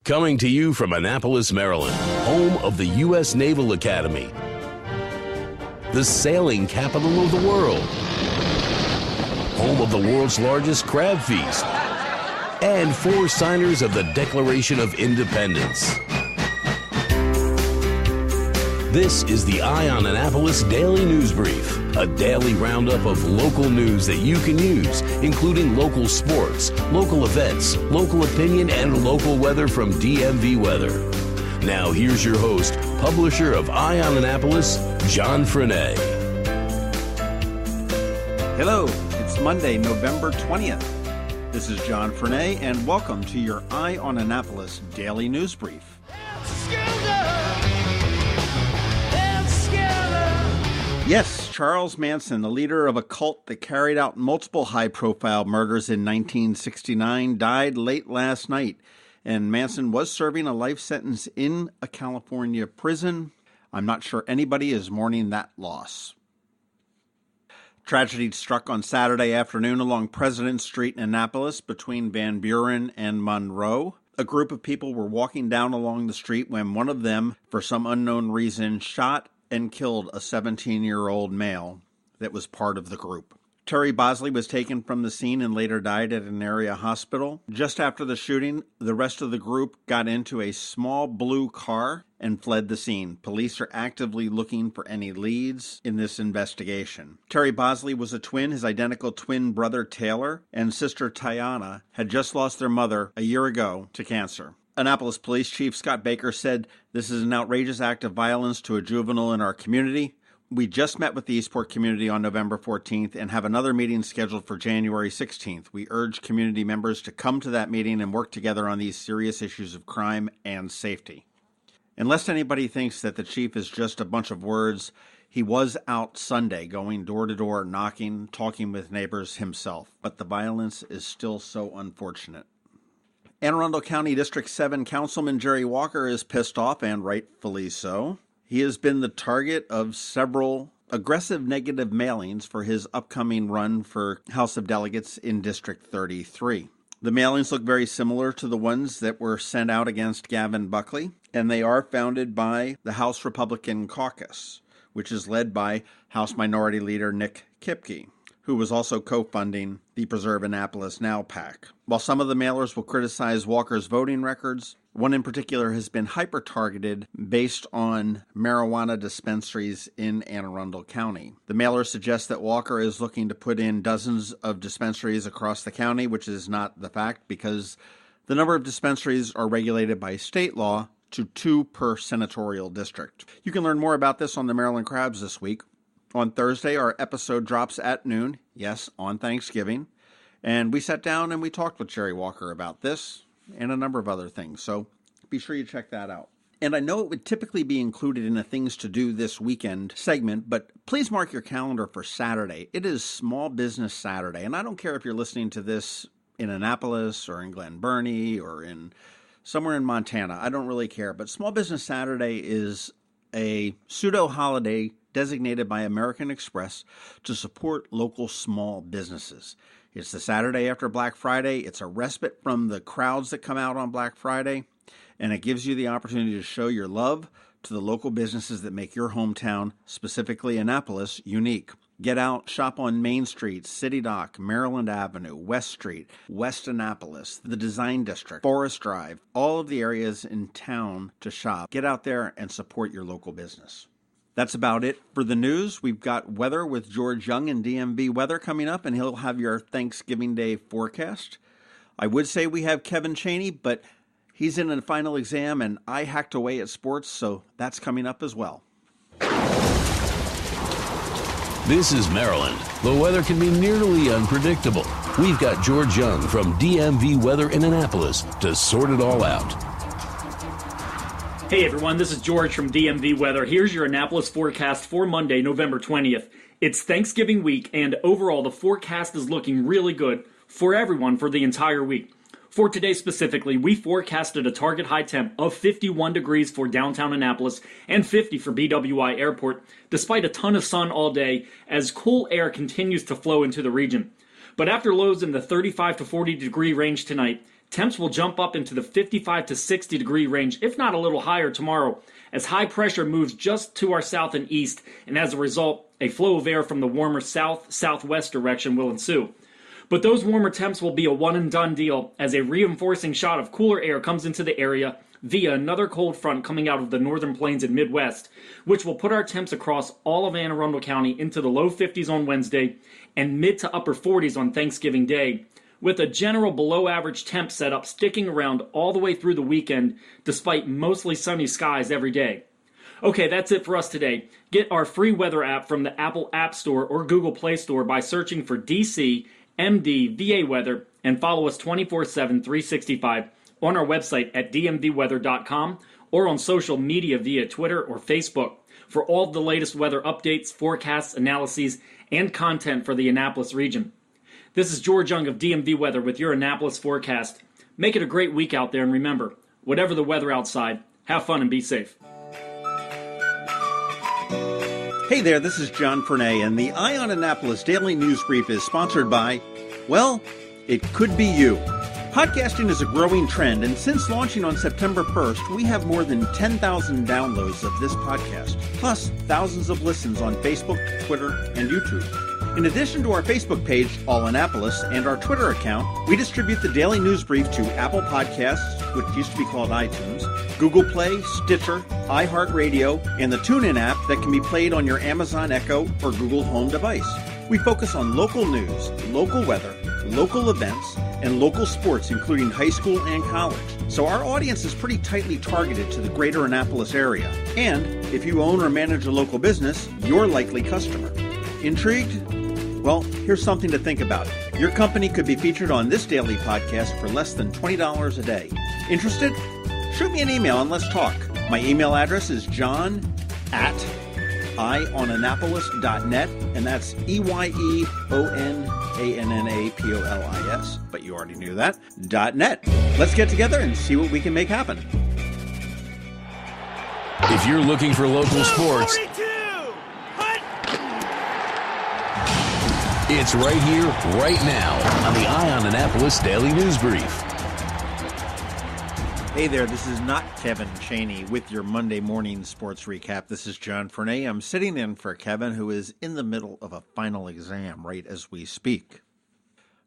Coming to you from Annapolis, Maryland, home of the U.S. Naval Academy, the sailing capital of the world, home of the world's largest crab feast, and 4 signers of the Declaration of Independence. This is the Eye on Annapolis Daily News Brief, a daily roundup of local news that you can use, including local sports, local events, local opinion, and local weather from DMV Weather. Now here's your host, publisher of Eye on Annapolis, John Frenaye. Hello, it's Monday, November 20th. This is John Frenaye, and welcome to your Eye on Annapolis Daily News Brief. Yes, Charles Manson, the leader of a cult that carried out multiple high-profile murders in 1969, died late last night, and Manson was serving a life sentence in a California prison. I'm not sure anybody is mourning that loss. Tragedy struck on Saturday afternoon along President Street in Annapolis between Van Buren and Monroe. A group of people were walking down along the street when one of them, for some unknown reason, shot and killed a 17-year-old male that was part of the group. Terry Bosley was taken from the scene and later died at an area hospital. Just after the shooting, the rest of the group got into a small blue car and fled the scene. Police are actively looking for any leads in this investigation. Terry Bosley was a twin. His identical twin brother Taylor and sister Tiana had just lost their mother a year ago to cancer. Annapolis Police Chief Scott Baker said, "This is an outrageous act of violence to a juvenile in our community. We just met with the Eastport community on November 14th and have another meeting scheduled for January 16th. We urge community members to come to that meeting and work together on these serious issues of crime and safety." Unless anybody thinks that the chief is just a bunch of words, he was out Sunday going door to door, knocking, talking with neighbors himself. But the violence is still so unfortunate. Arundel County District 7 Councilman Jerry Walker is pissed off, and rightfully so. He has been the target of several aggressive negative mailings for his upcoming run for House of Delegates in District 33. The mailings look very similar to the ones that were sent out against Gavin Buckley, and they are founded by the House Republican Caucus, which is led by House Minority Leader Nick Kipke, who was also co-funding the Preserve Annapolis Now PAC. While some of the mailers will criticize Walker's voting records, one in particular has been hyper-targeted based on marijuana dispensaries in Anne Arundel County. The mailer suggests that Walker is looking to put in dozens of dispensaries across the county, which is not the fact because the number of dispensaries are regulated by state law to 2 per senatorial district. You can learn more about this on the Maryland Crabs this week. On Thursday, our episode drops at noon, yes, on Thanksgiving, and we sat down and we talked with Jerry Walker about this and a number of other things, so be sure you check that out. And I know it would typically be included in a Things to Do This Weekend segment, but please mark your calendar for Saturday. It is Small Business Saturday, and I don't care if you're listening to this in Annapolis or in Glen Burnie or in somewhere in Montana. I don't really care, but Small Business Saturday is a pseudo-holiday designated by American Express to support local small businesses. It's the Saturday after Black Friday. It's a respite from the crowds that come out on Black Friday, and it gives you the opportunity to show your love to the local businesses that make your hometown, specifically Annapolis, unique. Get out, shop on Main Street, City Dock, Maryland Avenue, West Street, West Annapolis, the Design District, Forest Drive, all of the areas in town to shop. Get out there and support your local business. That's about it for the news. We've got weather with George Young and DMV Weather coming up, and he'll have your Thanksgiving Day forecast. I would say we have Kevin Chaney, but he's in a final exam, and I hacked away at sports, so that's coming up as well. This is Maryland. The weather can be nearly unpredictable. We've got George Young from DMV Weather in Annapolis to sort it all out. Hey everyone, this is George from DMV Weather. Here's your Annapolis forecast for Monday, November 20th. It's Thanksgiving week, and overall the forecast is looking really good for everyone for the entire week. For today specifically, we forecasted a target high temp of 51 degrees for downtown Annapolis and 50 for BWI Airport, despite a ton of sun all day as cool air continues to flow into the region. But after lows in the 35 to 40 degree range tonight, Temps will jump up into the 55 to 60 degree range, if not a little higher tomorrow, as high pressure moves just to our south and east, and as a result, a flow of air from the warmer south-southwest direction will ensue. But those warmer temps will be a one-and-done deal as a reinforcing shot of cooler air comes into the area via another cold front coming out of the northern plains and Midwest, which will put our temps across all of Anne Arundel County into the low 50s on Wednesday and mid to upper 40s on Thanksgiving Day, with a general below-average temp setup sticking around all the way through the weekend despite mostly sunny skies every day. Okay, that's it for us today. Get our free weather app from the Apple App Store or Google Play Store by searching for DC MD Weather and follow us 24/7, 365 on our website at dmvweather.com or on social media via Twitter or Facebook for all the latest weather updates, forecasts, analyses, and content for the Annapolis region. This is George Young of DMV Weather with your Annapolis forecast. Make it a great week out there, and remember, whatever the weather outside, have fun and be safe. Hey there, this is John Fernay, and the Eye on Annapolis Daily News Brief is sponsored by, well, it could be you. Podcasting is a growing trend, and since launching on September 1st, we have more than 10,000 downloads of this podcast, plus thousands of listens on Facebook, Twitter, and YouTube. In addition to our Facebook page, All Annapolis, and our Twitter account, we distribute the Daily News Brief to Apple Podcasts, which used to be called iTunes, Google Play, Stitcher, iHeartRadio, and the TuneIn app that can be played on your Amazon Echo or Google Home device. We focus on local news, local weather, local events, and local sports, including high school and college. So our audience is pretty tightly targeted to the greater Annapolis area. And if you own or manage a local business, you're a likely customer. Intrigued? Well, here's something to think about. Your company could be featured on this daily podcast for less than $20 a day. Interested? Shoot me an email and let's talk. My email address is john@eyeonannapolis.net, and that's EYEONANNAPOLIS, but you already knew that, .net. Let's get together and see what we can make happen. If you're looking for local sports, it's right here, right now on the Eye on Annapolis Daily News Brief. Hey there, this is not Kevin Chaney with your Monday morning sports recap. This is John Fernay. I'm sitting in for Kevin, who is in the middle of a final exam right as we speak.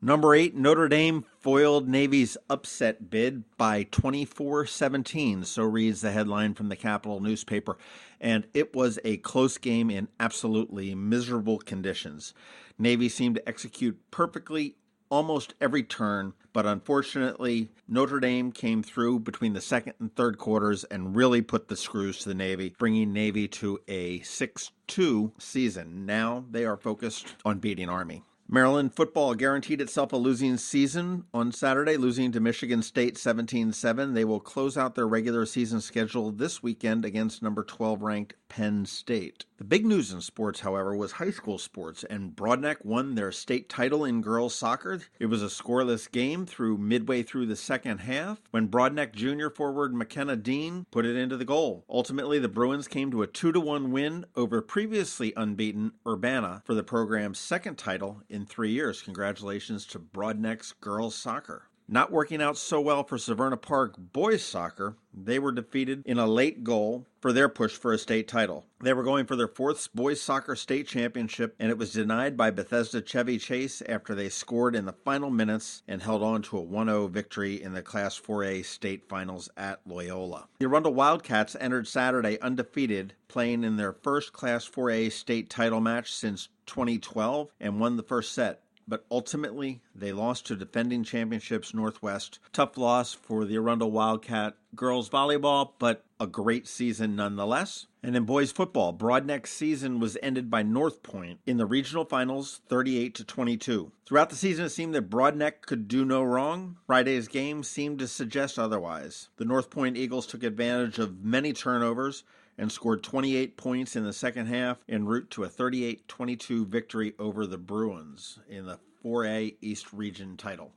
Number 8, Notre Dame foiled Navy's upset bid by 24-17, so reads the headline from the Capital newspaper. And it was a close game in absolutely miserable conditions. Navy seemed to execute perfectly almost every turn, but unfortunately, Notre Dame came through between the second and third quarters and really put the screws to the Navy, bringing Navy to a 6-2 season. Now they are focused on beating Army. Maryland football guaranteed itself a losing season on Saturday, losing to Michigan State 17-7. They will close out their regular season schedule this weekend against number 12 ranked Penn State. The big news in sports, however, was high school sports, and Broadneck won their state title in girls soccer. It was a scoreless game through midway through the second half when Broadneck junior forward McKenna Dean put it into the goal. Ultimately, the Bruins came to a 2-1 win over previously unbeaten Urbana for the program's second title in 3 years. Congratulations to Broadneck's girls soccer. Not working out so well for Severna Park boys soccer, they were defeated in a late goal for their push for a state title. They were going for their fourth boys soccer state championship, and it was denied by Bethesda Chevy Chase after they scored in the final minutes and held on to a 1-0 victory in the Class 4A state finals at Loyola. The Arundel Wildcats entered Saturday undefeated, playing in their first Class 4A state title match since 2012 and won the first set. But ultimately, they lost to defending championships Northwest. Tough loss for the Arundel Wildcat girls volleyball, but a great season nonetheless. And in boys football, Broadneck's season was ended by North Point in the regional finals 38-22. Throughout the season, it seemed that Broadneck could do no wrong. Friday's game seemed to suggest otherwise. The North Point Eagles took advantage of many turnovers and scored 28 points in the second half en route to a 38-22 victory over the Bruins in the 4A East Region title.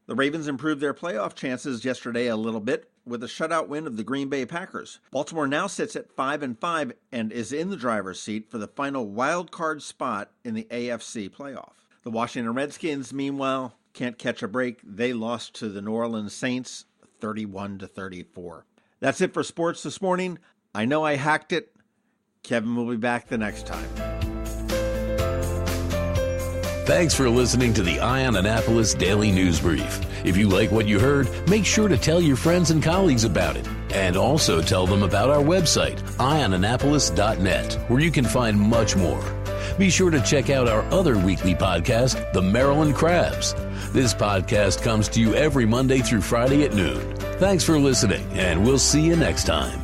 The Ravens improved their playoff chances yesterday a little bit with a shutout win of the Green Bay Packers. Baltimore now sits at 5-5 and is in the driver's seat for the final wild card spot in the AFC playoff. The Washington Redskins, meanwhile, can't catch a break. They lost to the New Orleans Saints 31-34. That's it for sports this morning. I know I hacked it. Kevin will be back the next time. Thanks for listening to the Eye on Annapolis Daily News Brief. If you like what you heard, make sure to tell your friends and colleagues about it. And also tell them about our website, eyeonannapolis.net, where you can find much more. Be sure to check out our other weekly podcast, The Maryland Crabs. This podcast comes to you every Monday through Friday at noon. Thanks for listening, and we'll see you next time.